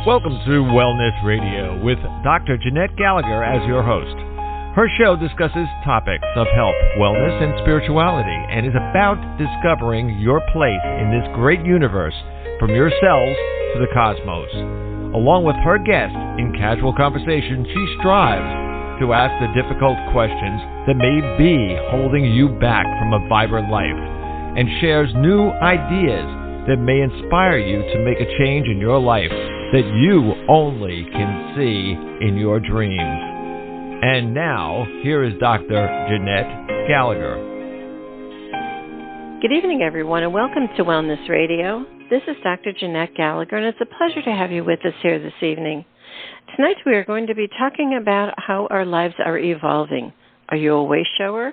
Welcome to Wellness Radio with Dr. Jeanette-Gallagher as your host. Her show discusses topics of health, wellness, and spirituality, and is about discovering your place in this great universe, from your cells to the cosmos. Along with her guest, in casual conversation, she strives to ask the difficult questions that may be holding you back from a vibrant life, and shares new ideas that may inspire you to make a change in your life that you only can see in your dreams. And now, here is Dr. Jeanette-Gallagher. Good evening, everyone, and welcome to Wellness Radio. This is Dr. Jeanette-Gallagher, and it's a pleasure to have you with us here this evening. Tonight we are going to be talking about how our lives are evolving. Are you a way shower,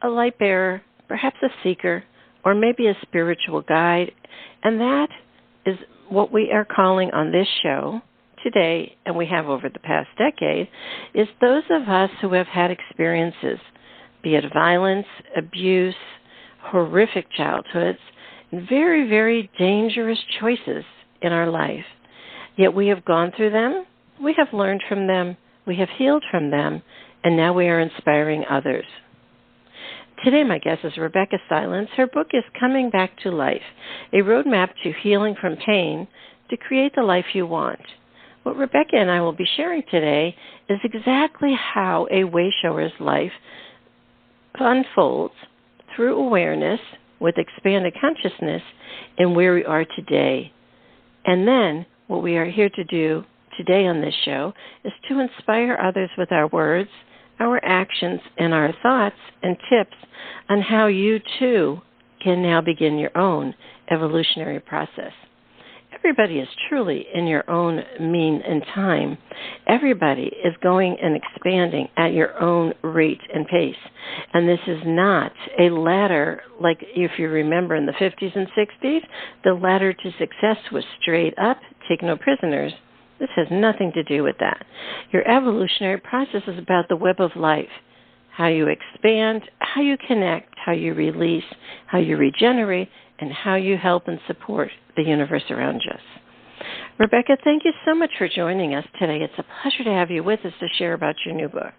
a light bearer, perhaps a seeker, or maybe a spiritual guide? And that is what we are calling on this show today, and we have over the past decade, is those of us who have had experiences, be it violence, abuse, horrific childhoods, and very, very dangerous choices in our life. Yet we have gone through them, we have learned from them, we have healed from them, and now we are inspiring others. Today, my guest is Rebeccah Silence. Her book is Coming Back to Life, a roadmap to healing from pain to create the life you want. What Rebeccah and I will be sharing today is exactly how a way shower's life unfolds through awareness with expanded consciousness and where we are today. And then what we are here to do today on this show is to inspire others with our words, our actions, and our thoughts and tips on how you, too, can now begin your own evolutionary process. Everybody is truly in your own mean and time. Everybody is going and expanding at your own rate and pace. And this is not a ladder like if you remember in the 50s and 60s, the ladder to success was straight up, take no prisoners. This has nothing to do with that. Your evolutionary process is about the web of life, how you expand, how you connect, how you release, how you regenerate, and how you help and support the universe around us. Rebeccah, thank you so much for joining us today. It's a pleasure to have you with us to share about your new book.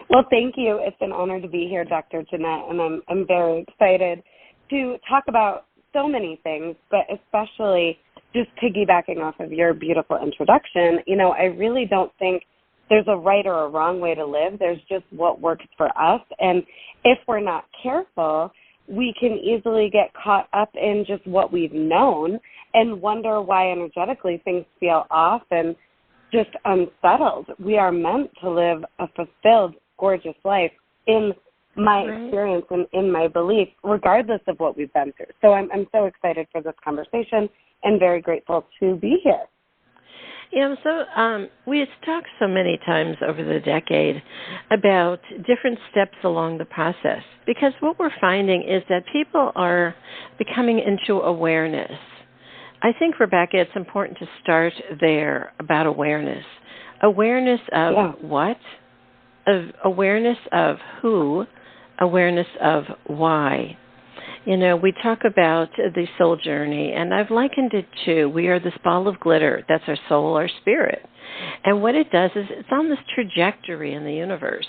Well, thank you. It's an honor to be here, Dr. Jeanette, and I'm very excited to talk about so many things, but especially just piggybacking off of your beautiful introduction, I really don't think there's a right or a wrong way to live. There's just what works for us. And if we're not careful, we can easily get caught up in just what we've known and wonder why energetically things feel off and just unsettled. We are meant to live a fulfilled, gorgeous life in my experience and in my belief, regardless of what we've been through. So I'm so excited for this conversation and very grateful to be here. Yeah, so we have talked so many times over the decade about different steps along the process, because what we're finding is that people are becoming into awareness. I think, Rebeccah, it's important to start there about awareness. Awareness of what? Of awareness of who? Awareness of why. We talk about the soul journey, and I've likened it to, we are this ball of glitter. That's our soul, our spirit. And what it does is it's on this trajectory in the universe.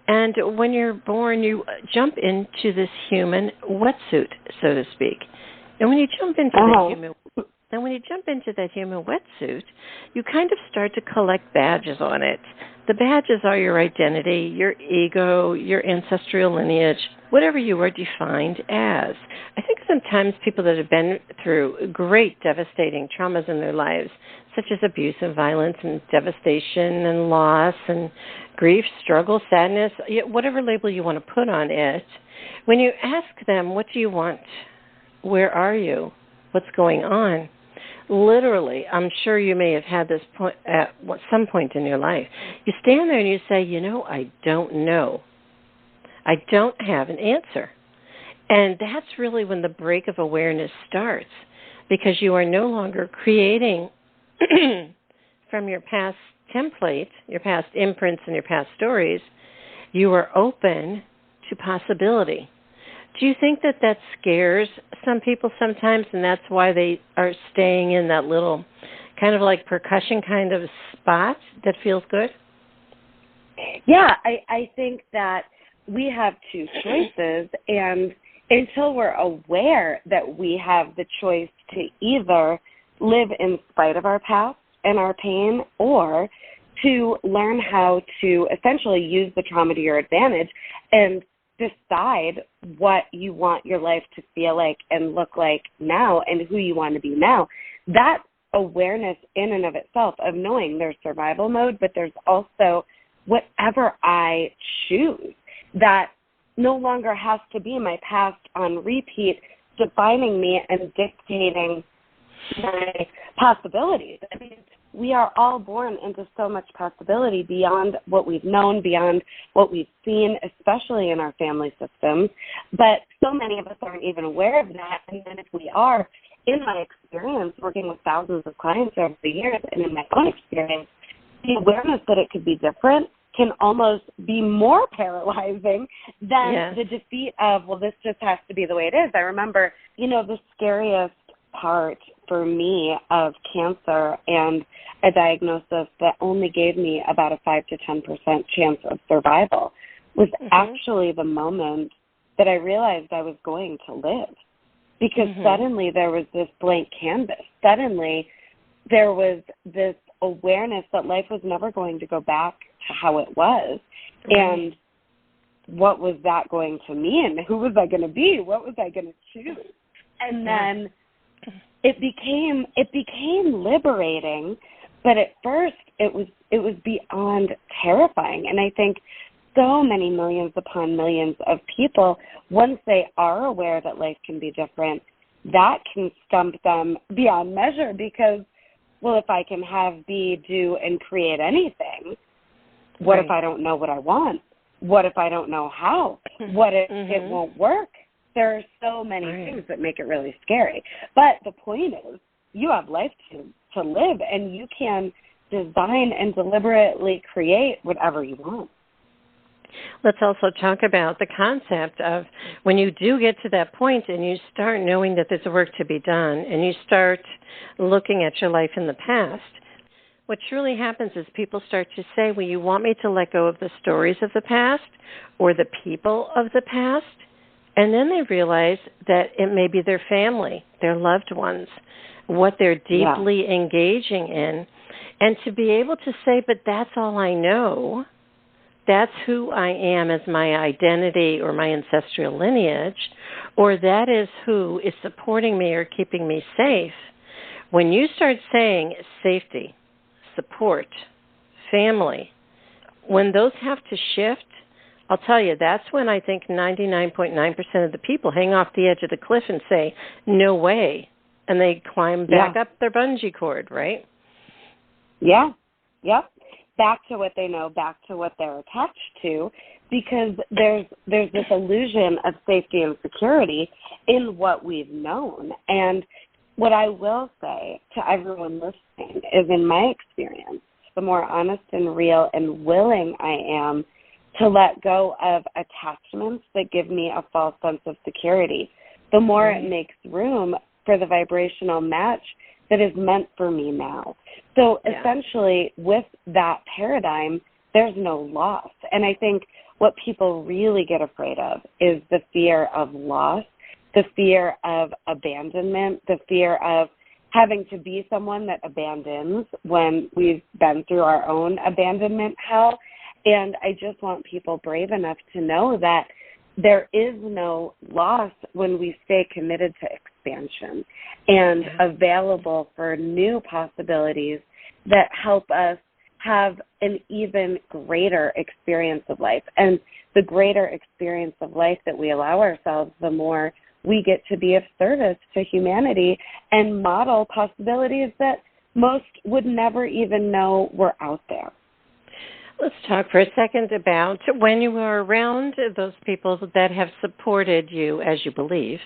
And when you're born, you jump into this human wetsuit, so to speak. And when you jump into that human wetsuit, you kind of start to collect badges on it. The badges are your identity, your ego, your ancestral lineage, whatever you are defined as. I think sometimes people that have been through great devastating traumas in their lives, such as abuse and violence and devastation and loss and grief, struggle, sadness, whatever label you want to put on it, when you ask them, what do you want? Where are you? What's going on? Literally, I'm sure you may have had this point at some point in your life. You stand there and you say, I don't know. I don't have an answer. And that's really when the break of awareness starts, because you are no longer creating from your past template, your past imprints and your past stories. You are open to possibility. Do you think that scares some people sometimes, and that's why they are staying in that little kind of like percussion kind of spot that feels good? Yeah, I think that we have two choices, and until we're aware that we have the choice to either live in spite of our past and our pain, or to learn how to essentially use the trauma to your advantage and decide what you want your life to feel like and look like now and who you want to be now. That awareness in and of itself of knowing there's survival mode, but there's also whatever I choose that no longer has to be my past on repeat, defining me and dictating my possibilities. I mean, we are all born into so much possibility beyond what we've known, beyond what we've seen, especially in our family systems. But so many of us aren't even aware of that. And then if we are, in my experience, working with thousands of clients over the years, and in my own experience, the awareness that it could be different can almost be more paralyzing than the defeat of, well, this just has to be the way it is. I remember, the scariest part for me of cancer and a diagnosis that only gave me about a 5 to 10% chance of survival was actually the moment that I realized I was going to live. Because suddenly there was this blank canvas. Suddenly there was this awareness that life was never going to go back to how it was. And what was that going to mean? Who was I going to be? What was I going to choose? And then it became liberating, but at first it was beyond terrifying. And I think so many millions upon millions of people, once they are aware that life can be different, that can stump them beyond measure because, well, if I can have, be, do, and create anything, what if I don't know what I want? What if I don't know how? What if it won't work? There are so many things that make it really scary. But the point is, you have life to live, and you can design and deliberately create whatever you want. Let's also talk about the concept of when you do get to that point and you start knowing that there's work to be done and you start looking at your life in the past, what truly happens is people start to say, well, you want me to let go of the stories of the past or the people of the past? And then they realize that it may be their family, their loved ones, what they're deeply engaging in. And to be able to say, but that's all I know, that's who I am as my identity or my ancestral lineage, or that is who is supporting me or keeping me safe. When you start saying safety, support, family, when those have to shift, I'll tell you, that's when I think 99.9% of the people hang off the edge of the cliff and say, no way, and they climb back up their bungee cord, right? Yeah, yep. Back to what they know, back to what they're attached to, because there's this illusion of safety and security in what we've known. And what I will say to everyone listening is, in my experience, the more honest and real and willing I am to let go of attachments that give me a false sense of security, the more it makes room for the vibrational match that is meant for me now. So essentially, with that paradigm, there's no loss. And I think what people really get afraid of is the fear of loss, the fear of abandonment, the fear of having to be someone that abandons when we've been through our own abandonment hell. And I just want people brave enough to know that there is no loss when we stay committed to expansion and available for new possibilities that help us have an even greater experience of life. And the greater experience of life that we allow ourselves, the more we get to be of service to humanity and model possibilities that most would never even know were out there. Let's talk for a second about when you were around those people that have supported you, as you believe.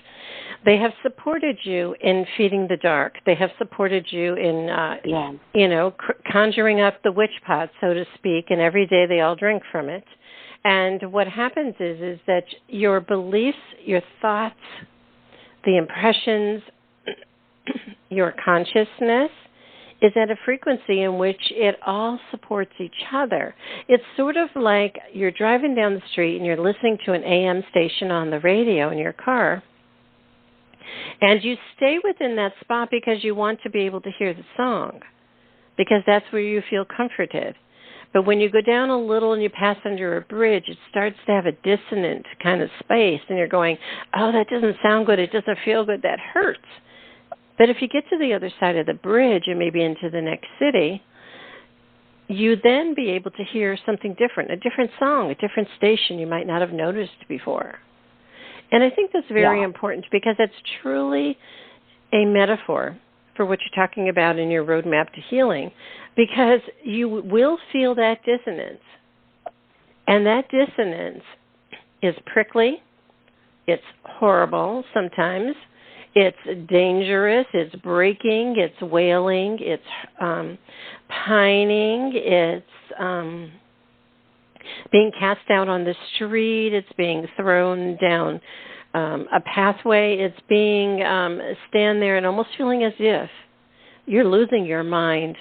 They have supported you in feeding the dark. They have supported you in, conjuring up the witch pot, so to speak, and every day they all drink from it. And what happens is that your beliefs, your thoughts, the impressions, your consciousness is at a frequency in which it all supports each other. It's sort of like you're driving down the street and you're listening to an AM station on the radio in your car, and you stay within that spot because you want to be able to hear the song, because that's where you feel comforted. But when you go down a little and you pass under a bridge, it starts to have a dissonant kind of space, and you're going, oh, that doesn't sound good, it doesn't feel good, that hurts. But if you get to the other side of the bridge and maybe into the next city, you then be able to hear something different, a different song, a different station you might not have noticed before. And I think that's very important, because it's truly a metaphor for what you're talking about in your roadmap to healing, because you will feel that dissonance. And that dissonance is prickly, it's horrible sometimes, it's dangerous, it's breaking, it's wailing, it's pining, it's being cast out on the street, it's being thrown down a pathway, it's being stand there and almost feeling as if you're losing your mind,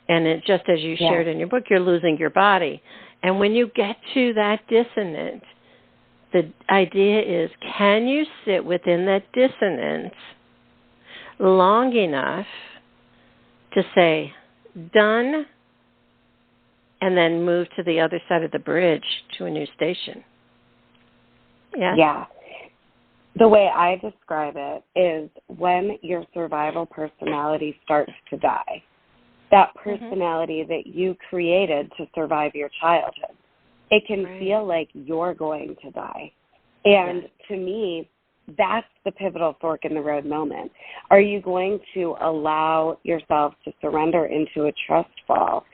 and it, just as you shared in your book, you're losing your body. And when you get to that dissonance, the idea is, can you sit within that dissonance long enough to say, done, and then move to the other side of the bridge to a new station? Yeah. The way I describe it is when your survival personality starts to die, that personality that you created to survive your childhood, it can feel like you're going to die. And to me, that's the pivotal fork in the road moment. Are you going to allow yourself to surrender into a trust fall,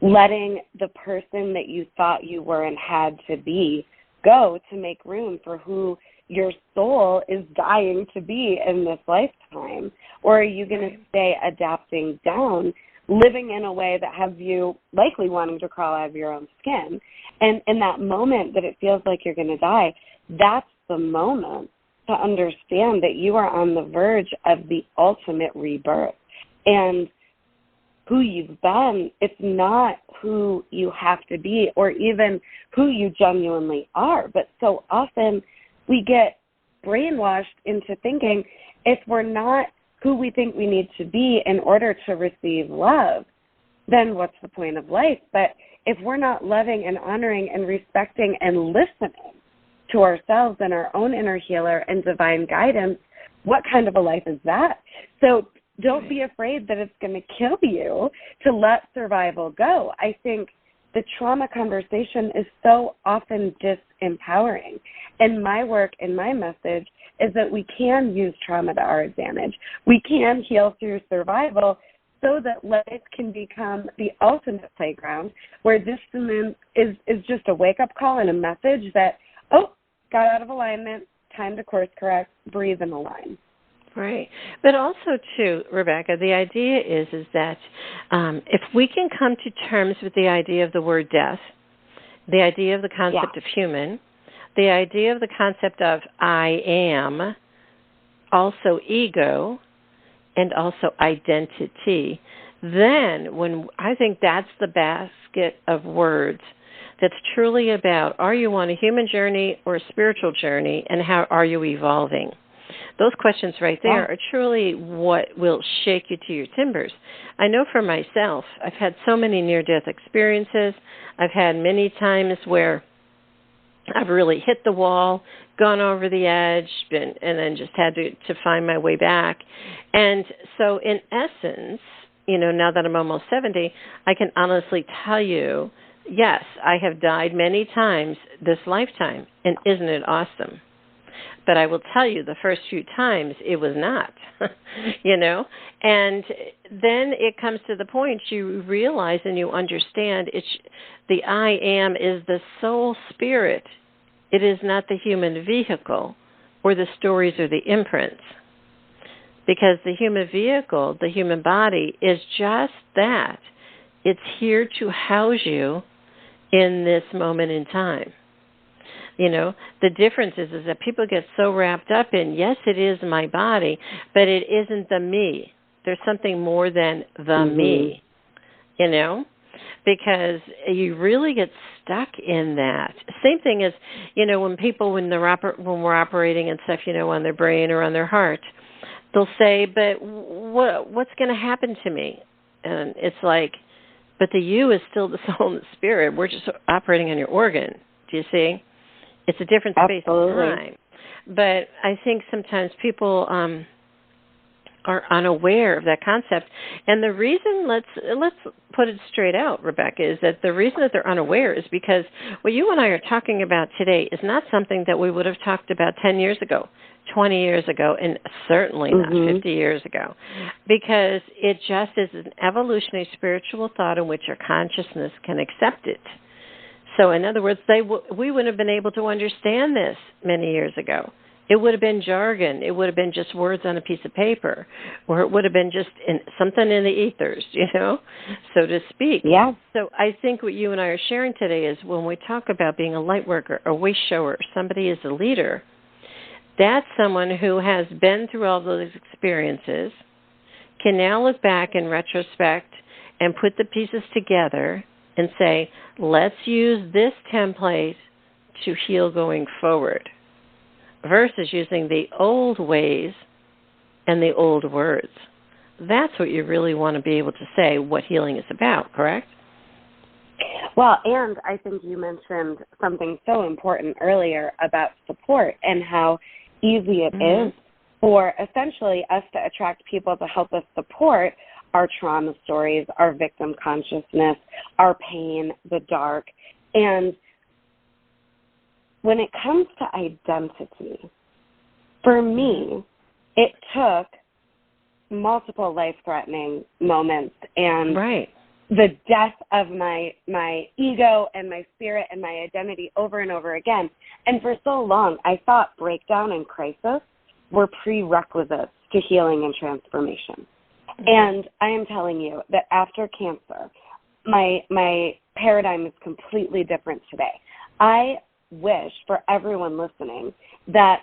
letting the person that you thought you were and had to be go to make room for who your soul is dying to be in this lifetime? Or are you going to stay adapting down, living in a way that has you likely wanting to crawl out of your own skin? And in that moment that it feels like you're going to die, that's the moment to understand that you are on the verge of the ultimate rebirth. And who you've been, it's not who you have to be or even who you genuinely are. But so often we get brainwashed into thinking if we're not who we think we need to be in order to receive love, then what's the point of life? But if we're not loving and honoring and respecting and listening to ourselves and our own inner healer and divine guidance, what kind of a life is that? So don't be afraid that it's going to kill you to let survival go. I think the trauma conversation is so often disempowering. And my work and my message is that we can use trauma to our advantage. We can heal through survival so that life can become the ultimate playground where dissonance is just a wake-up call and a message that, oh, got out of alignment, time to course correct, breathe and align. Right. But also, too, Rebecca, the idea is that if we can come to terms with the idea of the word death, the idea of the concept of human, the idea of the concept of I am, also ego, and also identity, then when I think that's the basket of words that's truly about, are you on a human journey or a spiritual journey, and how are you evolving? Those questions right there are truly what will shake you to your timbers. I know for myself, I've had so many near-death experiences. I've had many times where I've really hit the wall, gone over the edge, and then just had to find my way back. And so in essence, now that I'm almost 70, I can honestly tell you, yes, I have died many times this lifetime, and isn't it awesome? But I will tell you, the first few times, it was not, And then it comes to the point you realize and you understand the I am is the soul spirit. It is not the human vehicle or the stories or the imprints. Because the human vehicle, the human body, is just that. It's here to house you in this moment in time. The difference is that people get so wrapped up in, yes, it is my body, but it isn't the me. There's something more than the me, you know, because you really get stuck in that. Same thing as, you know, when we're operating and stuff, you know, on their brain or on their heart, they'll say, but what's going to happen to me? And it's like, but the you is still the soul and the spirit. We're just operating on your organ. Do you see? It's a different space and time. But I think sometimes people are unaware of that concept. And the reason, let's put it straight out, Rebeccah, is that the reason that they're unaware is because what you and I are talking about today is not something that we would have talked about 10 years ago, 20 years ago, and certainly not 50 years ago, because it just is an evolutionary spiritual thought in which your consciousness can accept it. So in other words, we wouldn't have been able to understand this many years ago. It would have been jargon. It would have been just words on a piece of paper, or it would have been just something in the ethers, you know, so to speak. Yeah. So I think what you and I are sharing today is when we talk about being a light worker, a way shower, somebody is a leader, that's someone who has been through all those experiences, can now look back in retrospect and put the pieces together and say, let's use this template to heal going forward, versus using the old ways and the old words. That's what you really want to be able to say what healing is about, correct? Well, and I think you mentioned something so important earlier about support and how easy it is for essentially us to attract people to help us support our trauma stories, our victim consciousness, our pain, the dark. And when it comes to identity, for me, it took multiple life-threatening moments and the death of my ego and my spirit and my identity over and over again. And for so long, I thought breakdown and crisis were prerequisites to healing and transformation. And I am telling you that after cancer, my paradigm is completely different today. I wish for everyone listening that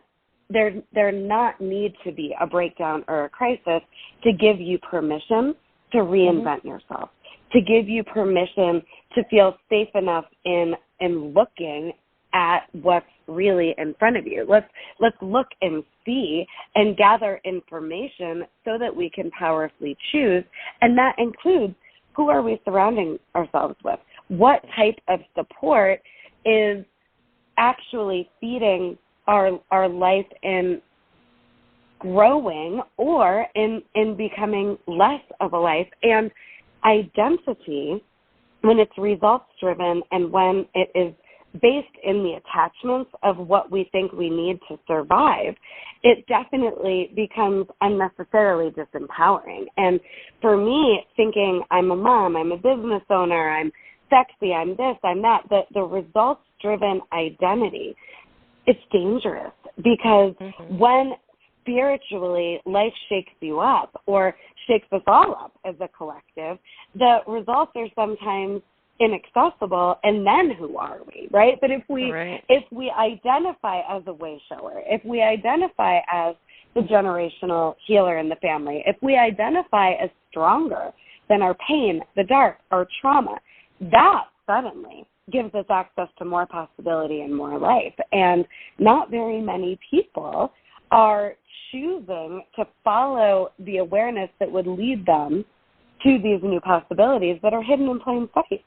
there not need to be a breakdown or a crisis to give you permission to reinvent yourself, to give you permission to feel safe enough in looking at what's really in front of you. Let's look and see and gather information so that we can powerfully choose, and that includes who are we surrounding ourselves with? What type of support is actually feeding our life in growing or in becoming less of a life. And identity, when it's results-driven and when it is based in the attachments of what we think we need to survive, it definitely becomes unnecessarily disempowering. And for me, thinking I'm a mom, I'm a business owner, I'm sexy, I'm this, I'm that, the results-driven identity, it's dangerous because when spiritually life shakes you up or shakes us all up as a collective, the results are sometimes inaccessible, and then who are we, right? But if we identify as a way shower, if we identify as the generational healer in the family, if we identify as stronger than our pain, the dark, our trauma, that suddenly gives us access to more possibility and more life. And not very many people are choosing to follow the awareness that would lead them to these new possibilities that are hidden in plain sight.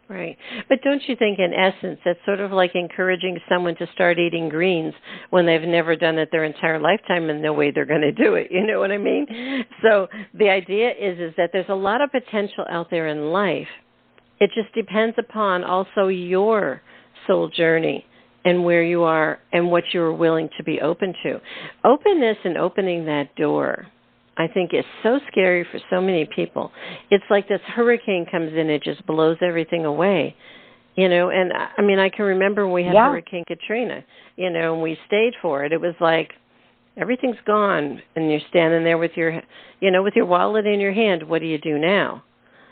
Right. But don't you think, in essence, that's sort of like encouraging someone to start eating greens when they've never done it their entire lifetime and no way they're going to do it? You know what I mean? So the idea is that there's a lot of potential out there in life. It just depends upon also your soul journey and where you are and what you're willing to be open to. Openness and opening that door, I think, is so scary for so many people. It's like this hurricane comes in, it just blows everything away, you know. And I mean, I can remember when we had Hurricane Katrina, you know, and we stayed for it. It was like everything's gone, and you're standing there with your, you know, with your wallet in your hand. What do you do now?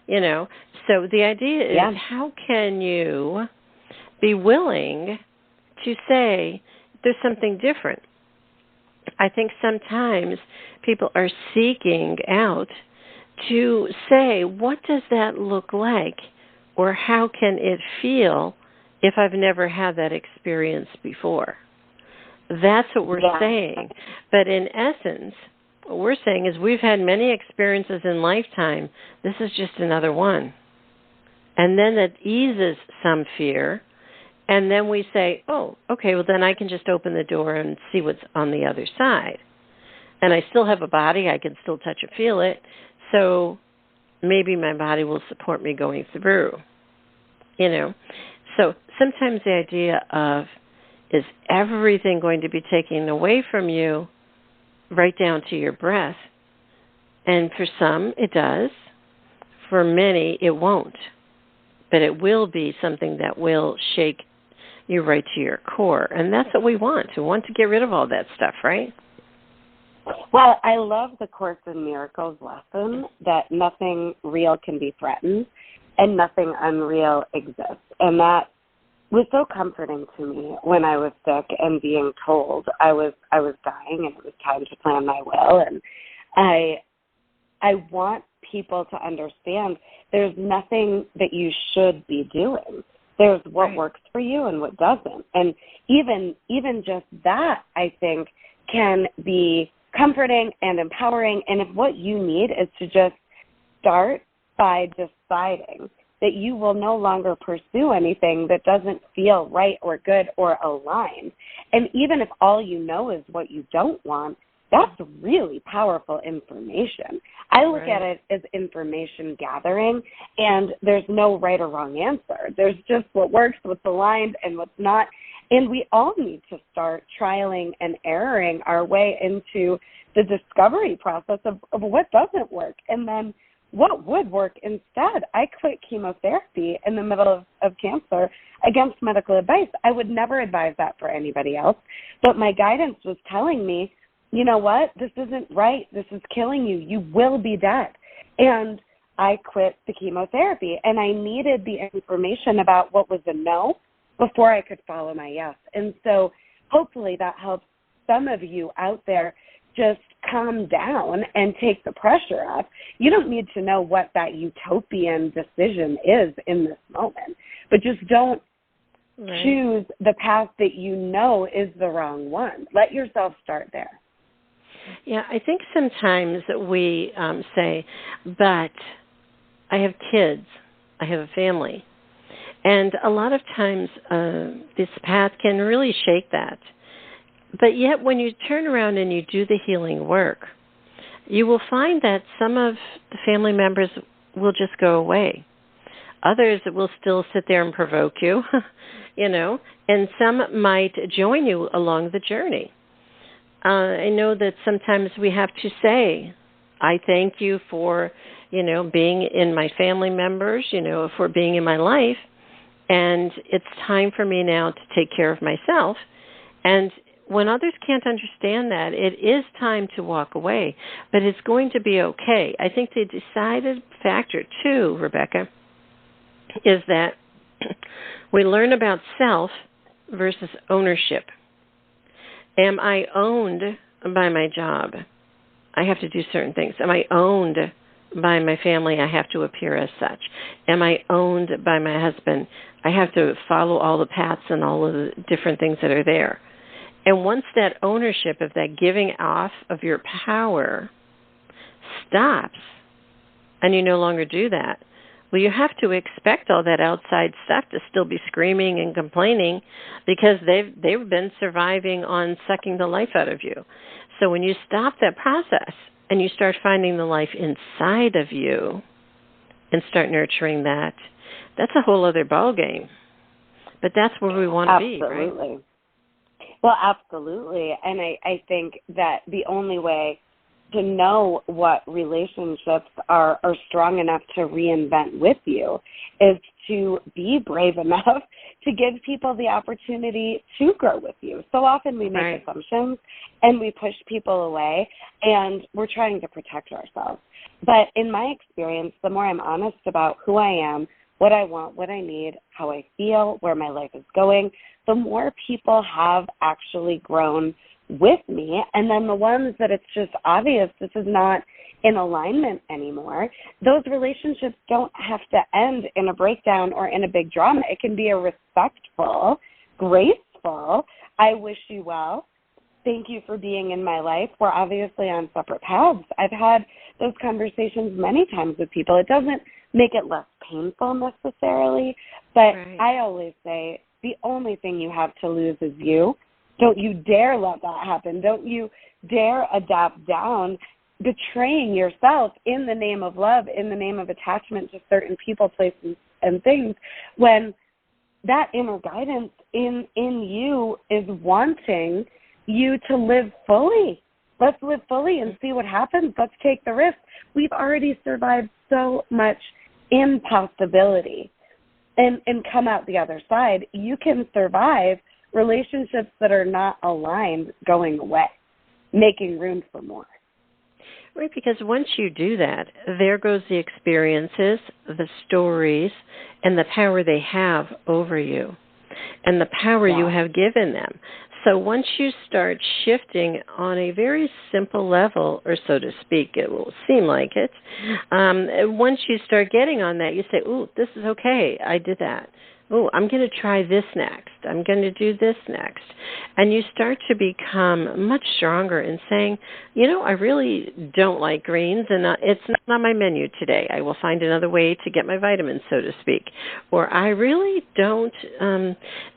You know. So the idea is, how can you be willing to say there's something different? I think sometimes people are seeking out to say, what does that look like, or how can it feel if I've never had that experience before? That's what we're saying. But in essence, what we're saying is we've had many experiences in lifetime. This is just another one. And then that eases some fear. And then we say, oh, okay, well, then I can just open the door and see what's on the other side. And I still have a body. I can still touch and feel it. So maybe my body will support me going through, you know. So sometimes the idea of, is everything going to be taken away from you right down to your breath? And for some, it does. For many, it won't. But it will be something that will shake you right to your core. And that's what we want. We want to get rid of all that stuff, right? Well, I love the Course in Miracles lesson that nothing real can be threatened and nothing unreal exists. And that was so comforting to me when I was sick and being told I was dying and it was time to plan my will. And I want people to understand there's nothing that you should be doing. There's what works for you and what doesn't. And even just that, I think, can be comforting and empowering. And if what you need is to just start by deciding that you will no longer pursue anything that doesn't feel right or good or aligned. And even if all you know is what you don't want, that's really powerful information. I look at it as information gathering, and there's no right or wrong answer. There's just what works, what's aligned, and what's not. And we all need to start trialing and erroring our way into the discovery process of what doesn't work. And then what would work instead? I quit chemotherapy in the middle of cancer against medical advice. I would never advise that for anybody else. But my guidance was telling me, you know what? This isn't right. This is killing you. You will be dead. And I quit the chemotherapy. And I needed the information about what was a no before I could follow my yes. And so hopefully that helps some of you out there just calm down and take the pressure off. You don't need to know what that utopian decision is in this moment, but just don't choose the path that you know is the wrong one. Let yourself start there. Yeah, I think sometimes we say, but I have kids, I have a family. And a lot of times this path can really shake that. But yet when you turn around and you do the healing work, you will find that some of the family members will just go away. Others will still sit there and provoke you, you know, and some might join you along the journey. I know that sometimes we have to say, I thank you for, you know, being in my family members, you know, for being in my life, and it's time for me now to take care of myself. And when others can't understand that, it is time to walk away, but it's going to be okay. I think the decided factor, too, Rebecca, is that we learn about self versus ownership. Am I owned by my job? I have to do certain things. Am I owned by my family? I have to appear as such. Am I owned by my husband? I have to follow all the paths and all of the different things that are there. And once that ownership of that giving off of your power stops and you no longer do that, well, you have to expect all that outside stuff to still be screaming and complaining because they've been surviving on sucking the life out of you. So when you stop that process and you start finding the life inside of you and start nurturing that, that's a whole other ballgame. But that's where we want to be, right? Absolutely. Well, absolutely. And I think that the only way to know what relationships are strong enough to reinvent with you is to be brave enough to give people the opportunity to grow with you. So often we make assumptions and we push people away and we're trying to protect ourselves. But in my experience, the more I'm honest about who I am, what I want, what I need, how I feel, where my life is going, the more people have actually grown with me, and then the ones that it's just obvious this is not in alignment anymore, those relationships don't have to end in a breakdown or in a big drama. It can be a respectful, graceful, I wish you well, thank you for being in my life. We're obviously on separate paths. I've had those conversations many times with people. It doesn't make it less painful necessarily, but right. I always say the only thing you have to lose is you. Don't you dare let that happen. Don't you dare adapt down, betraying yourself in the name of love, in the name of attachment to certain people, places, and things, when that inner guidance in you is wanting you to live fully. Let's live fully and see what happens. Let's take the risk. We've already survived so much impossibility and come out the other side. You can survive relationships that are not aligned going away, making room for more. Right, because once you do that, there goes the experiences, the stories, and the power they have over you, and the power you have given them. So once you start shifting on a very simple level, or so to speak, it will seem like it, once you start getting on that, you say, ooh, this is okay, I did that. Oh, I'm going to try this next. I'm going to do this next. And you start to become much stronger in saying, you know, I really don't like greens, and it's not on my menu today. I will find another way to get my vitamins, so to speak. Or I really don't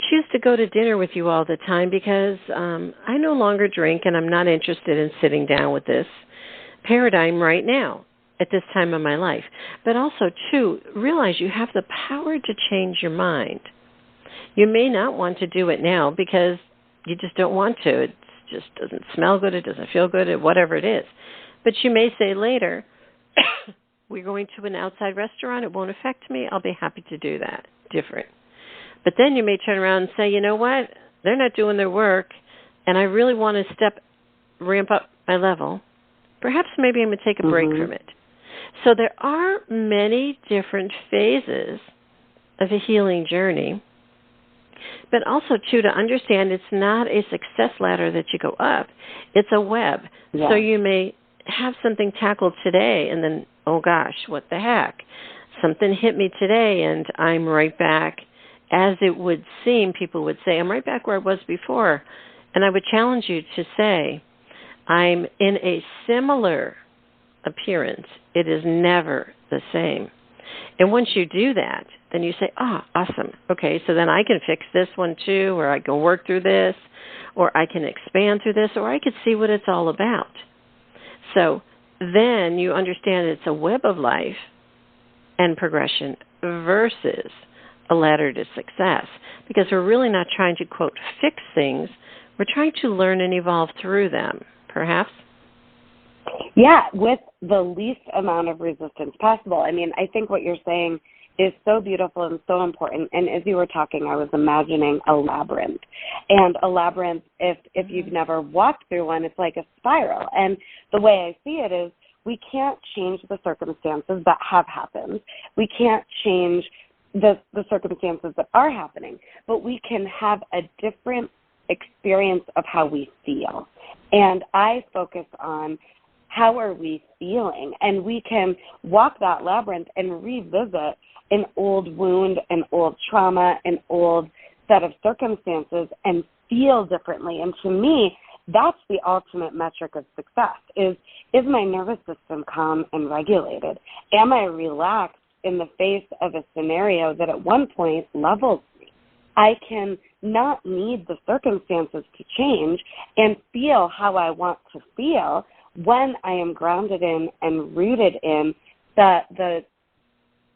choose to go to dinner with you all the time because I no longer drink, and I'm not interested in sitting down with this paradigm right now, at this time of my life. But also, too, realize you have the power to change your mind. You may not want to do it now because you just don't want to. It just doesn't smell good. It doesn't feel good, whatever it is. But you may say later, we're going to an outside restaurant. It won't affect me. I'll be happy to do that. Different. But then you may turn around and say, you know what? They're not doing their work, and I really want to ramp up my level. Perhaps maybe I'm going to take a break from it. So there are many different phases of a healing journey, but also, too, to understand it's not a success ladder that you go up. It's a web. Yeah. So you may have something tackled today and then, oh, gosh, what the heck? Something hit me today and I'm right back. As it would seem, people would say, I'm right back where I was before. And I would challenge you to say, I'm in a similar appearance. It is never the same. And once you do that, then you say, awesome. Okay, so then I can fix this one too, or I can work through this, or I can expand through this, or I could see what it's all about. So then you understand it's a web of life and progression versus a ladder to success, because we're really not trying to, quote, fix things. We're trying to learn and evolve through them, perhaps. Yeah, with the least amount of resistance possible. I mean, I think what you're saying is so beautiful and so important. And as you were talking, I was imagining a labyrinth. And a labyrinth, if you've never walked through one, it's like a spiral. And the way I see it is we can't change the circumstances that have happened. We can't change the circumstances that are happening. But we can have a different experience of how we feel. And I focus on how are we feeling? And we can walk that labyrinth and revisit an old wound, an old trauma, an old set of circumstances and feel differently. And to me, that's the ultimate metric of success, is my nervous system calm and regulated? Am I relaxed in the face of a scenario that at one point levels me? I can not need the circumstances to change and feel how I want to feel when I am grounded in and rooted in the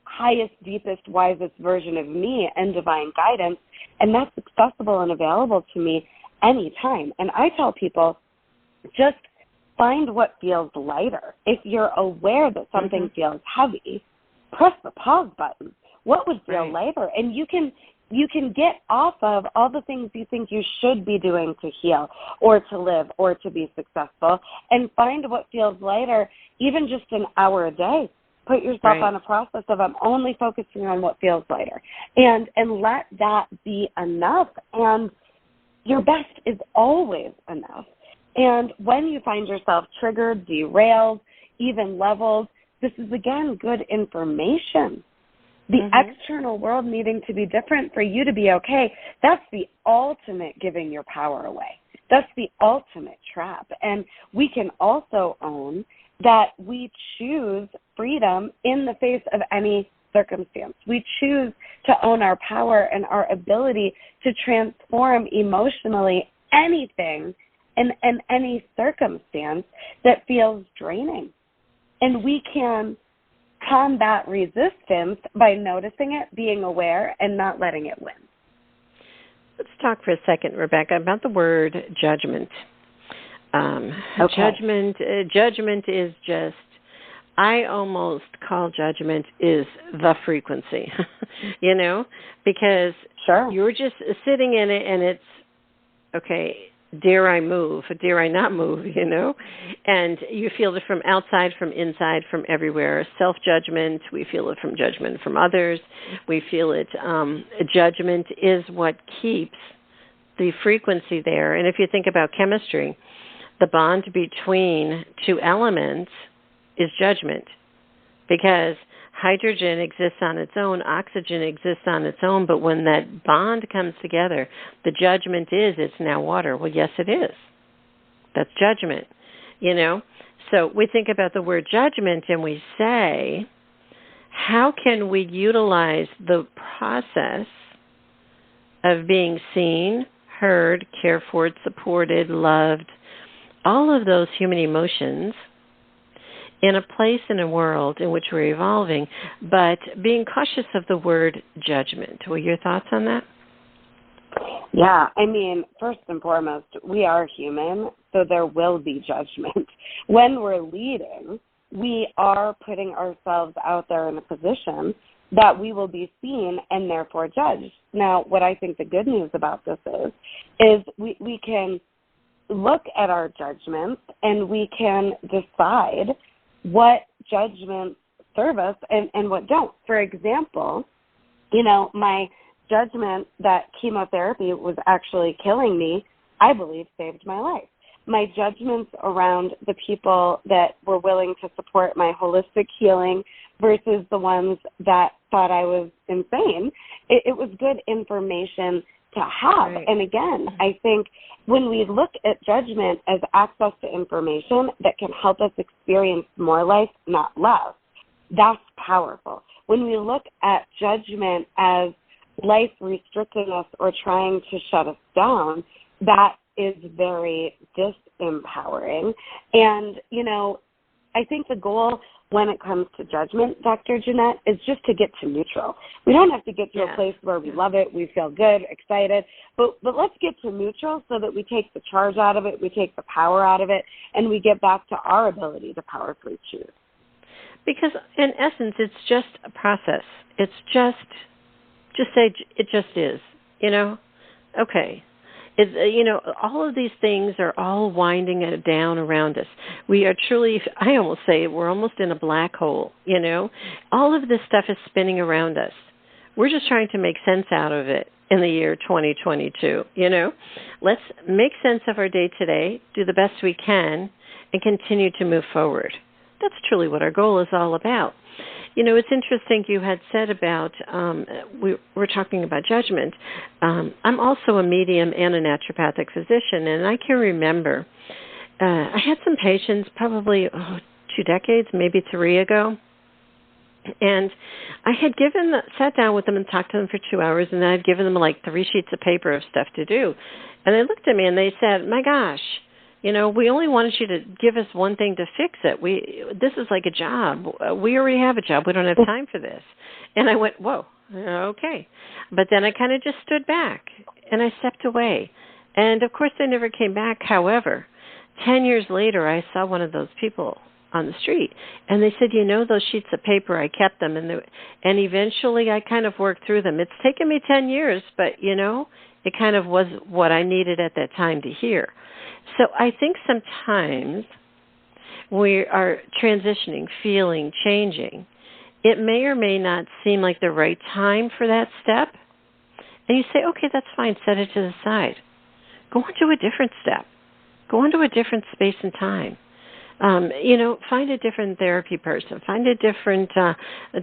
highest, deepest, wisest version of me and divine guidance, and that's accessible and available to me anytime. And I tell people, just find what feels lighter. If you're aware that something feels heavy, press the pause button. What would feel lighter? And you can get off of all the things you think you should be doing to heal or to live or to be successful, and find what feels lighter, even just an hour a day. Put yourself on a process of I'm only focusing on what feels lighter, and let that be enough. And your best is always enough. And when you find yourself triggered, derailed, even leveled, this is, again, good information. The external world needing to be different for you to be okay, that's the ultimate giving your power away. That's the ultimate trap. And we can also own that we choose freedom in the face of any circumstance. We choose to own our power and our ability to transform emotionally anything and any circumstance that feels draining. And we can combat resistance by noticing it, being aware, and not letting it win. Let's talk for a second, Rebecca, about the word judgment. Judgment is just, I almost call judgment is the frequency, because you're just sitting in it and it's, okay, dare I move, dare I not move, and you feel it from outside, from inside, from everywhere. Self-judgment, we feel it from judgment from others. We feel it, judgment is what keeps the frequency there. And if you think about chemistry, the bond between two elements is judgment, because hydrogen exists on its own, oxygen exists on its own, but when that bond comes together, the judgment is it's now water. Well, yes, it is. That's judgment, So we think about the word judgment and we say, how can we utilize the process of being seen, heard, cared for, supported, loved, all of those human emotions in a place in a world in which we're evolving, but being cautious of the word judgment. What are your thoughts on that? Yeah, first and foremost, we are human, so there will be judgment. When we're leading, we are putting ourselves out there in a position that we will be seen and therefore judged. Now, what I think the good news about this is we can look at our judgments and we can decide what judgments serve us and what don't. For example, my judgment that chemotherapy was actually killing me, I believe, saved my life. My judgments around the people that were willing to support my holistic healing versus the ones that thought I was insane, it was good information to have. Right. And again, I think when we look at judgment as access to information that can help us experience more life, not less, that's powerful. When we look at judgment as life restricting us or trying to shut us down, that is very disempowering. And, I think the goal when it comes to judgment, Dr. Jeanette, is just to get to neutral. We don't have to get to a place where we love it, we feel good, excited, but let's get to neutral so that we take the charge out of it, we take the power out of it, and we get back to our ability to powerfully choose. Because in essence, it's just a process. It's just say it just is, okay. All of these things are all winding down around us. We are truly, I almost say we're almost in a black hole, All of this stuff is spinning around us. We're just trying to make sense out of it in the year 2022, Let's make sense of our day today, do the best we can, and continue to move forward. That's truly what our goal is all about. It's interesting you had said about, we're talking about judgment. I'm also a medium and a naturopathic physician, and I can remember I had some patients probably 2 decades, maybe 3 ago, and I had sat down with them and talked to them for 2 hours, and then I'd given them like 3 sheets of paper of stuff to do. And they looked at me and they said, my gosh, we only wanted you to give us one thing to fix it. This is like a job. We already have a job. We don't have time for this. And I went, whoa, okay. But then I kind of just stood back and I stepped away. And of course, they never came back. However, 10 years later, I saw one of those people on the street, and they said, those sheets of paper, I kept them, and eventually I kind of worked through them. It's taken me 10 years, but, it kind of was what I needed at that time to hear. So I think sometimes we are transitioning, feeling, changing. It may or may not seem like the right time for that step. And you say, okay, that's fine, set it to the side. Go on to a different step. Go into a different space and time. Find a different therapy person. Find a different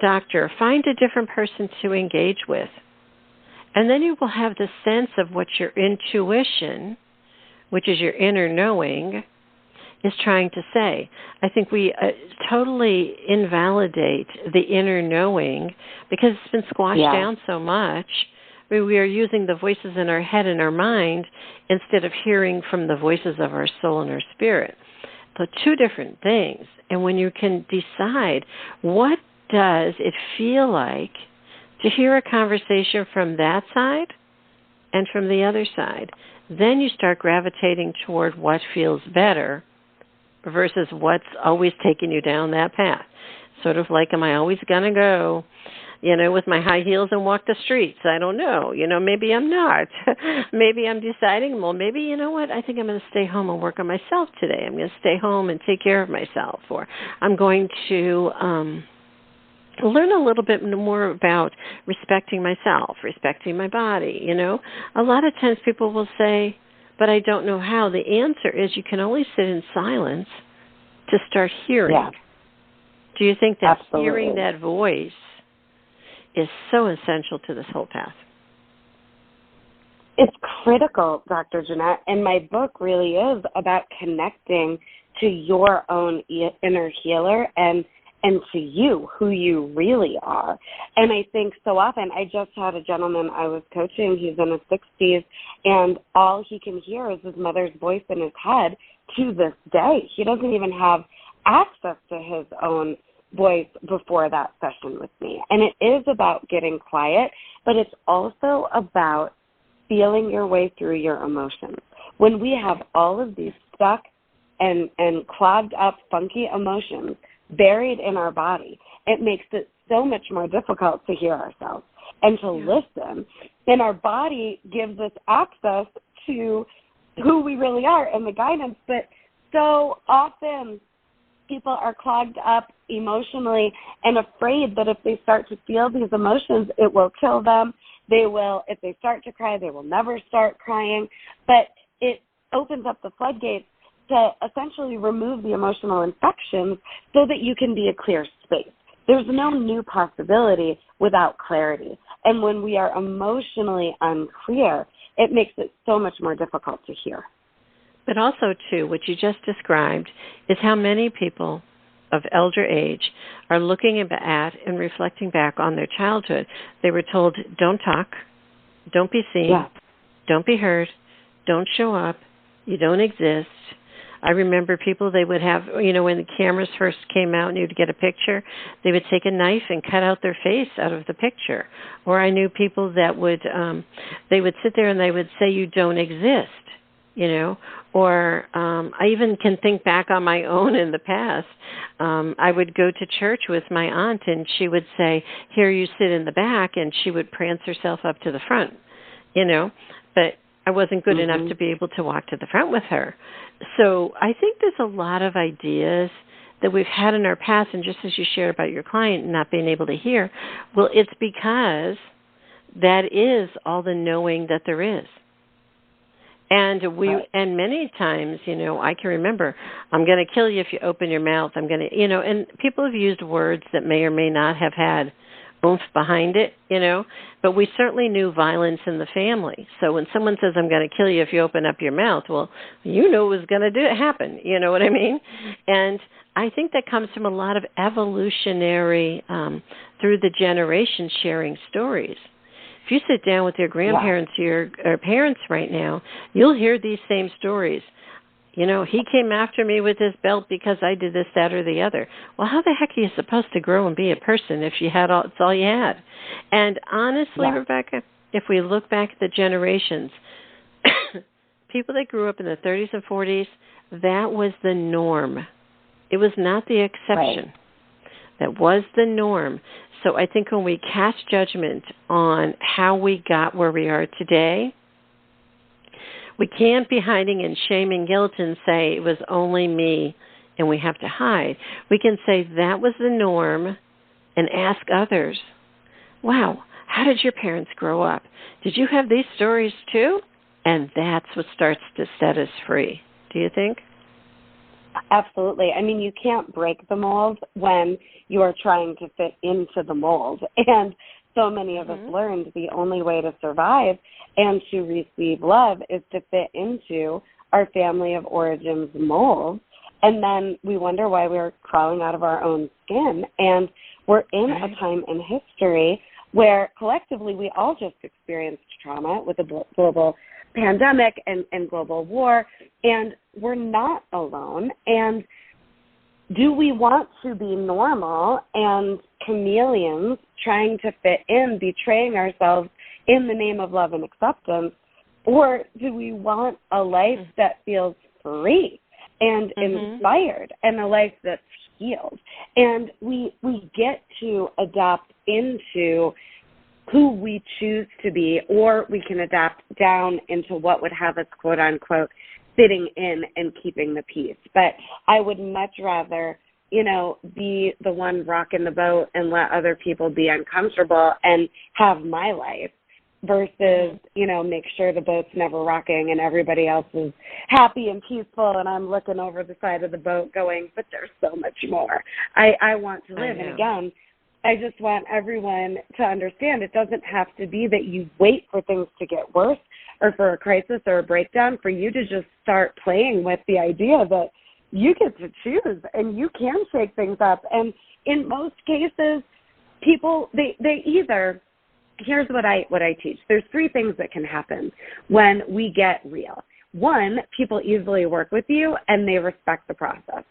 doctor. Find a different person to engage with. And then you will have the sense of what your intuition, which is your inner knowing, is trying to say. I think we totally invalidate the inner knowing because it's been squashed down so much. We are using the voices in our head and our mind instead of hearing from the voices of our soul and our spirit. So two different things. And when you can decide what does it feel like to hear a conversation from that side and from the other side, then you start gravitating toward what feels better versus what's always taking you down that path. Sort of like, am I always going to go, with my high heels and walk the streets? I don't know. Maybe I'm not. Maybe I'm deciding, well, maybe, you know what, I think I'm going to stay home and work on myself today. I'm going to stay home and take care of myself. Or I'm going to learn a little bit more about respecting myself, respecting my body. A lot of times people will say, but I don't know how. The answer is you can only sit in silence to start hearing. Yeah. Do you think that Absolutely. hearing that voice is so essential to this whole path? It's critical, Dr. Jeanette, and my book really is about connecting to your own inner healer and to you, who you really are. And I think so often, I just had a gentleman I was coaching, he's in his 60s, and all he can hear is his mother's voice in his head to this day. He doesn't even have access to his own voice before that session with me. And it is about getting quiet, but it's also about feeling your way through your emotions. When we have all of these stuck and clogged up, funky emotions buried in our body, it makes it so much more difficult to hear ourselves and to listen. And our body gives us access to who we really are and the guidance. But so often people are clogged up emotionally and afraid that if they start to feel these emotions, it will kill them. If they start to cry, they will never start crying. But it opens up the floodgates to essentially remove the emotional infections so that you can be a clear space. There's no new possibility without clarity. And when we are emotionally unclear, it makes it so much more difficult to hear. But also, too, what you just described is how many people of elder age are looking at and reflecting back on their childhood. They were told, don't talk, don't be seen, don't be heard, don't show up, you don't exist. I remember people, they would have, when the cameras first came out and you'd get a picture, they would take a knife and cut out their face out of the picture. Or I knew people that would, they would sit there and they would say, you don't exist, Or I even can think back on my own in the past. I would go to church with my aunt and she would say, here you sit in the back, and she would prance herself up to the front, But I wasn't good enough to be able to walk to the front with her. So I think there's a lot of ideas that we've had in our past, and just as you shared about your client not being able to hear, well, it's because that is all the knowing that there is. And and many times, I can remember, I'm going to kill you if you open your mouth. I'm going to, and people have used words that may or may not have had oomph behind it, but we certainly knew violence in the family. So when someone says, I'm going to kill you if you open up your mouth, well, it was going to happen. You know what I mean? And I think that comes from a lot of evolutionary, through the generations, sharing stories. If you sit down with your grandparents or your parents right now, you'll hear these same stories. He came after me with his belt because I did this, that, or the other. Well, how the heck are you supposed to grow and be a person if it's all you had? And honestly, Rebecca, if we look back at the generations, people that grew up in the 30s and 40s, that was the norm. It was not the exception. Right. That was the norm. So I think when we cast judgment on how we got where we are today, we can't be hiding in shame and guilt and say it was only me and we have to hide. We can say that was the norm and ask others, wow, how did your parents grow up? Did you have these stories too? And that's what starts to set us free. do you think? Absolutely. I mean, you can't break the mold when you are trying to fit into the mold. And so many of us learned the only way to survive and to receive love is to fit into our family of origins mold. And then we wonder why we're crawling out of our own skin. And we're in a time in history where collectively we all just experienced trauma with a global pandemic and global war, and we're not alone. And do we want to be normal and chameleons trying to fit in, betraying ourselves in the name of love and acceptance, or do we want a life that feels free and inspired and a life that's healed? And we get to adapt into who we choose to be, or we can adapt down into what would have us, quote unquote, fitting in and keeping the peace. But I would much rather, be the one rocking the boat and let other people be uncomfortable and have my life versus, make sure the boat's never rocking and everybody else is happy and peaceful and I'm looking over the side of the boat going, but there's so much more I want to live. And again, I just want everyone to understand it doesn't have to be that you wait for things to get worse or for a crisis or a breakdown for you to just start playing with the idea that you get to choose and you can shake things up. And in most cases, people, they either, here's what I teach. There's three things that can happen when we get real. One, people easily work with you and they respect the process.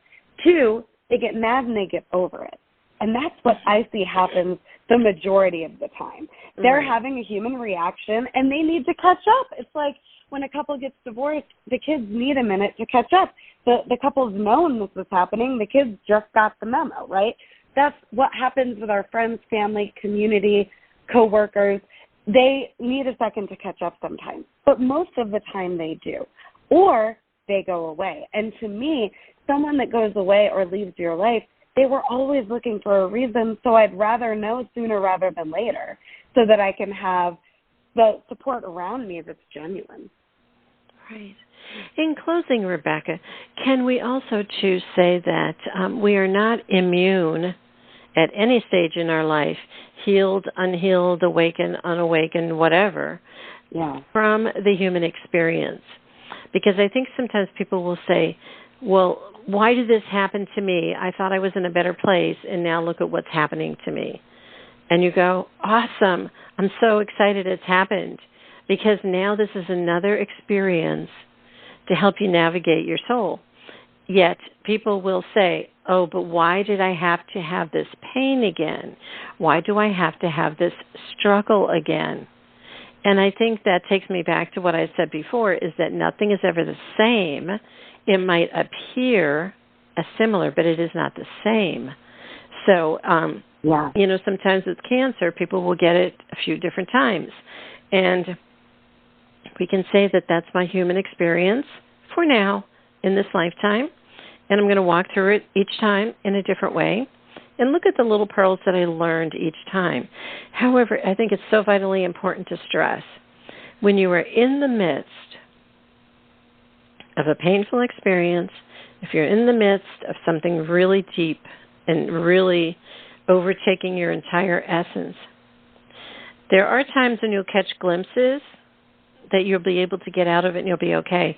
Two, they get mad and they get over it. And that's what I see happens the majority of the time. They're having a human reaction and they need to catch up. It's like when a couple gets divorced, the kids need a minute to catch up. The couple's known this was happening. The kids just got the memo, right? That's what happens with our friends, family, community, coworkers. They need a second to catch up sometimes, but most of the time they do. Or they go away. And to me, someone that goes away or leaves your life, they were always looking for a reason, so I'd rather know sooner rather than later so that I can have the support around me that's genuine. Right. In closing, Rebeccah, can we also say that we are not immune at any stage in our life, healed, unhealed, awakened, unawakened, whatever, from the human experience? Because I think sometimes people will say, well, why did this happen to me? I thought I was in a better place, and now look at what's happening to me. And you go, awesome. I'm so excited it's happened, because now this is another experience to help you navigate your soul. Yet people will say, oh, but why did I have to have this pain again? Why do I have to have this struggle again? And I think that takes me back to what I said before, is that nothing is ever the same. It might appear as similar, but it is not the same. So, sometimes with cancer, people will get it a few different times. And we can say that that's my human experience for now in this lifetime. And I'm going to walk through it each time in a different way and look at the little pearls that I learned each time. However, I think it's so vitally important to stress, when you are in the midst of a painful experience, if you're in the midst of something really deep and really overtaking your entire essence, there are times when you'll catch glimpses that you'll be able to get out of it and you'll be okay.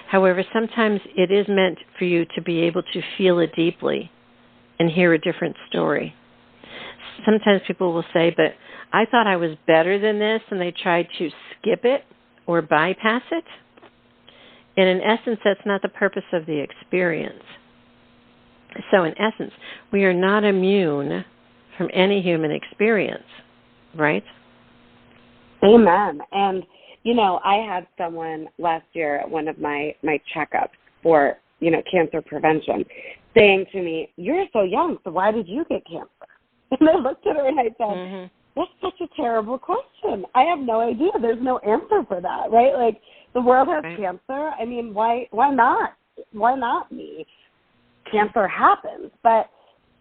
However, sometimes it is meant for you to be able to feel it deeply and hear a different story. Sometimes people will say, but I thought I was better than this, and they tried to skip it or bypass it. And in essence, that's not the purpose of the experience. So in essence, we are not immune from any human experience, right? Amen. And, I had someone last year at one of my checkups for, cancer prevention saying to me, you're so young, so why did you get cancer? And I looked at her and I said, that's such a terrible question. I have no idea. There's no answer for that, right? Like, the world has cancer. I mean, why not? Why not me? Cancer happens. But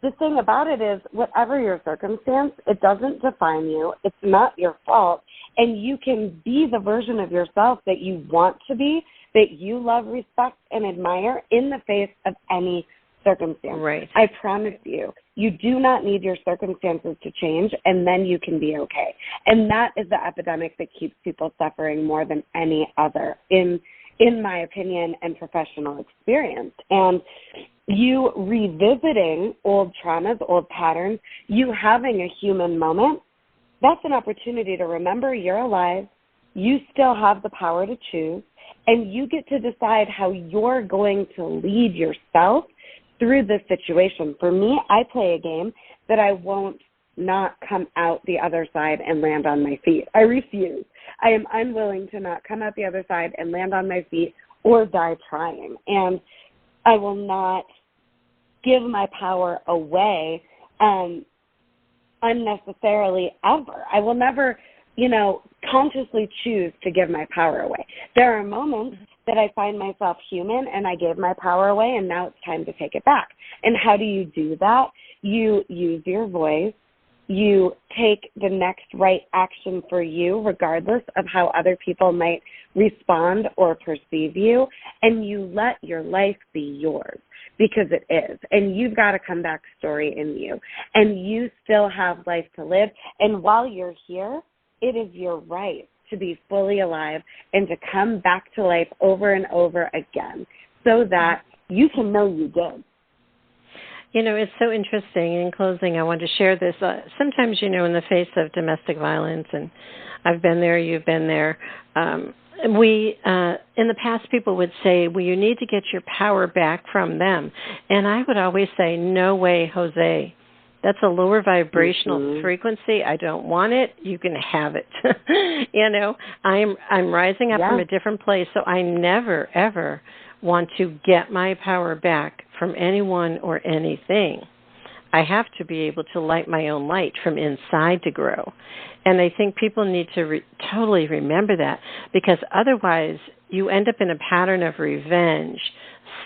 the thing about it is, whatever your circumstance, it doesn't define you. It's not your fault. And you can be the version of yourself that you want to be that you love, respect, and admire in the face of any circumstance. Right. I promise you, you do not need your circumstances to change, and then you can be okay. And that is the epidemic that keeps people suffering more than any other, in my opinion and professional experience. And you revisiting old traumas, old patterns, you having a human moment, that's an opportunity to remember you're alive, you still have the power to choose, and you get to decide how you're going to lead yourself through this situation. For me, I play a game that I won't not come out the other side and land on my feet. I refuse. I am unwilling to not come out the other side and land on my feet or die trying. And I will not give my power away unnecessarily ever. I will never, consciously choose to give my power away. There are moments that I find myself human and I gave my power away and now it's time to take it back. And how do you do that? You use your voice. You take the next right action for you, regardless of how other people might respond or perceive you, and you let your life be yours, because it is. And you've got a comeback story in you, and you still have life to live. And while you're here, it is your right to be fully alive and to come back to life over and over again so that you can know you did. It's so interesting. In closing, I want to share this. Sometimes, in the face of domestic violence, and I've been there, you've been there, in the past, people would say, well, you need to get your power back from them. And I would always say, no way, Jose. That's a lower vibrational frequency. I don't want it. You can have it. I'm rising up from a different place, so I never, ever want to get my power back from anyone or anything. I have to be able to light my own light from inside to grow. And I think people need to totally remember that, because otherwise you end up in a pattern of revenge,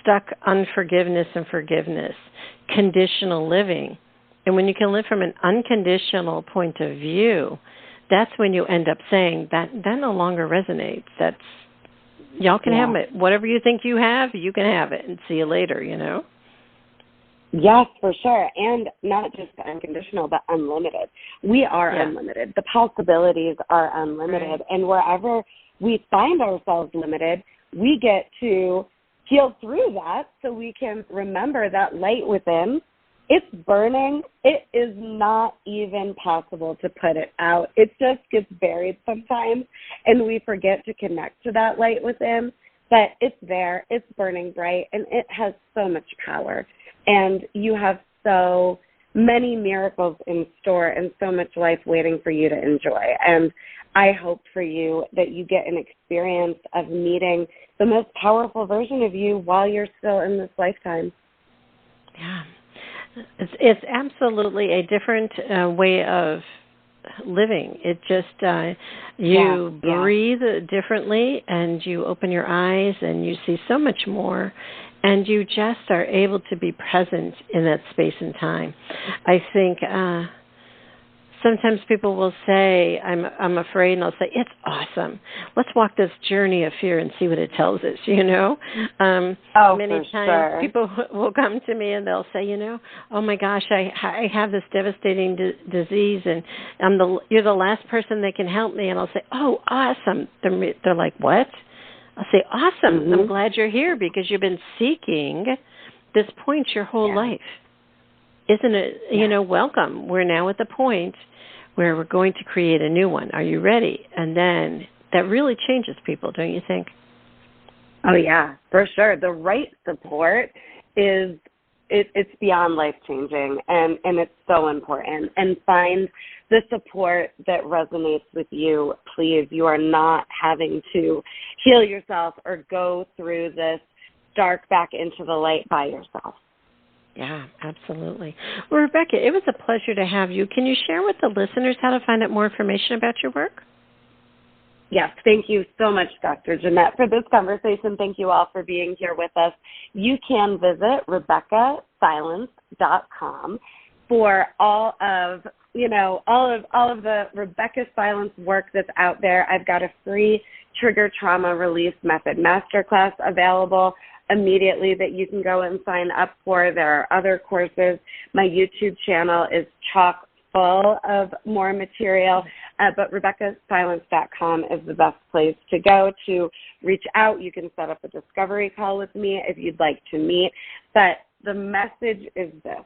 stuck unforgiveness and forgiveness, conditional living. And when you can live from an unconditional point of view, that's when you end up saying that no longer resonates. That's, y'all can have it. Whatever you think you have, you can have it, and see you later, Yes, for sure. And not just unconditional, but unlimited. We are unlimited. The possibilities are unlimited. Right. And wherever we find ourselves limited, we get to heal through that so we can remember that light within. It's burning. It is not even possible to put it out. It just gets buried sometimes, and we forget to connect to that light within. But it's there. It's burning bright, and it has so much power. And you have so many miracles in store and so much life waiting for you to enjoy. And I hope for you that you get an experience of meeting the most powerful version of you while you're still in this lifetime. Yeah. It's absolutely a different way of living. It just, you breathe differently, and you open your eyes and you see so much more, and you just are able to be present in that space and time. I think sometimes people will say, I'm afraid, and I'll say, it's awesome. Let's walk this journey of fear and see what it tells us, Many times people will come to me and they'll say, oh my gosh, I have this devastating disease, and you're the last person that can help me. And I'll say, oh, awesome. They're like, what? I'll say, awesome. Mm-hmm. I'm glad you're here, because you've been seeking this point your whole life. Isn't it, welcome. We're now at the point where we're going to create a new one. Are you ready? And then that really changes people, don't you think? Oh, yeah, for sure. The right support is, it's beyond life-changing, and it's so important. And find the support that resonates with you, please. You are not having to heal yourself or go through this dark back into the light by yourself. Yeah, absolutely. Well, Rebeccah, it was a pleasure to have you. Can you share with the listeners how to find out more information about your work? Yes, thank you so much, Dr. Jeanette, for this conversation. Thank you all for being here with us. You can visit RebeccahSilence.com for all of the Rebeccah Silence work that's out there. I've got a free Trigger Trauma Release Method Masterclass available immediately that you can go and sign up for. There are other courses. My YouTube channel is chock full of more material, but RebeccahSilence.com is the best place to go to reach out. You can set up a discovery call with me if you'd like to meet. But the message is this: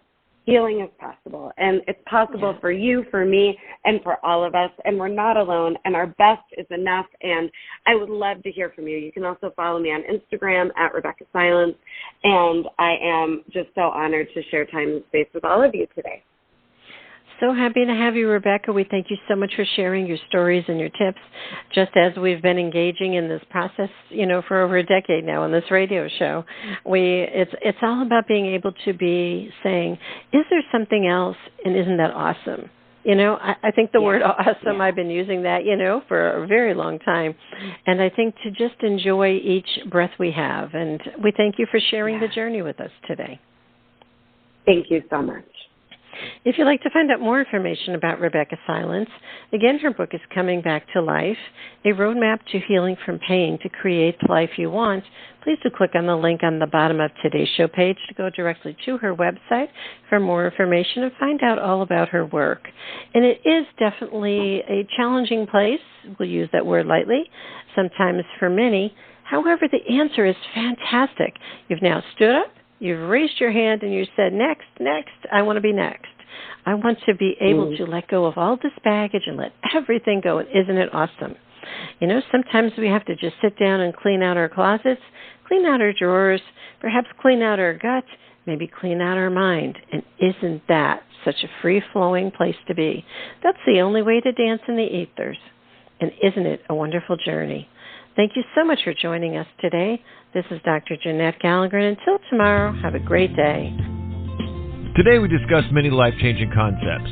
healing is possible, and it's possible for you, for me, and for all of us, and we're not alone, and our best is enough, and I would love to hear from you. You can also follow me on Instagram at Rebeccah Silence, and I am just so honored to share time and space with all of you today. So happy to have you, Rebeccah. We thank you so much for sharing your stories and your tips, just as we've been engaging in this process, for over a decade now on this radio show. It's all about being able to be saying, is there something else, and isn't that awesome? I think the word awesome, I've been using that, for a very long time. And I think to just enjoy each breath we have. And we thank you for sharing the journey with us today. Thank you so much. If you'd like to find out more information about Rebeccah Silence, again, her book is Coming Back to Life, A Roadmap to Healing from Pain to Create the Life You Want. Please do click on the link on the bottom of today's show page to go directly to her website for more information and find out all about her work. And it is definitely a challenging place. We'll use that word lightly, sometimes for many. However, the answer is fantastic. You've now stood up. You've raised your hand and you said, next, I want to be next. I want to be able to let go of all this baggage and let everything go. And isn't it awesome? Sometimes we have to just sit down and clean out our closets, clean out our drawers, perhaps clean out our gut, maybe clean out our mind. And isn't that such a free-flowing place to be? That's the only way to dance in the ethers. And isn't it a wonderful journey? Thank you so much for joining us today. This is Dr. Jeanette-Gallagher, and until tomorrow, have a great day. Today we discussed many life-changing concepts.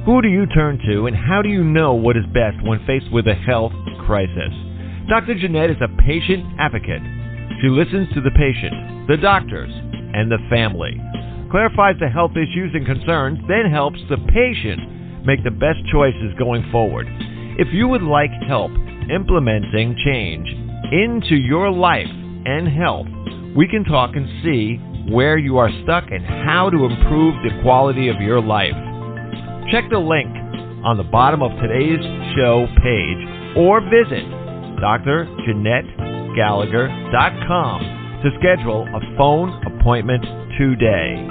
Who do you turn to, and how do you know what is best when faced with a health crisis? Dr. Jeanette is a patient advocate. She listens to the patient, the doctors, and the family, clarifies the health issues and concerns, then helps the patient make the best choices going forward. If you would like help implementing change into your life and health, we can talk and see where you are stuck and how to improve the quality of your life. Check the link on the bottom of today's show page or visit dr-jeanette-gallagher.com to schedule a phone appointment today.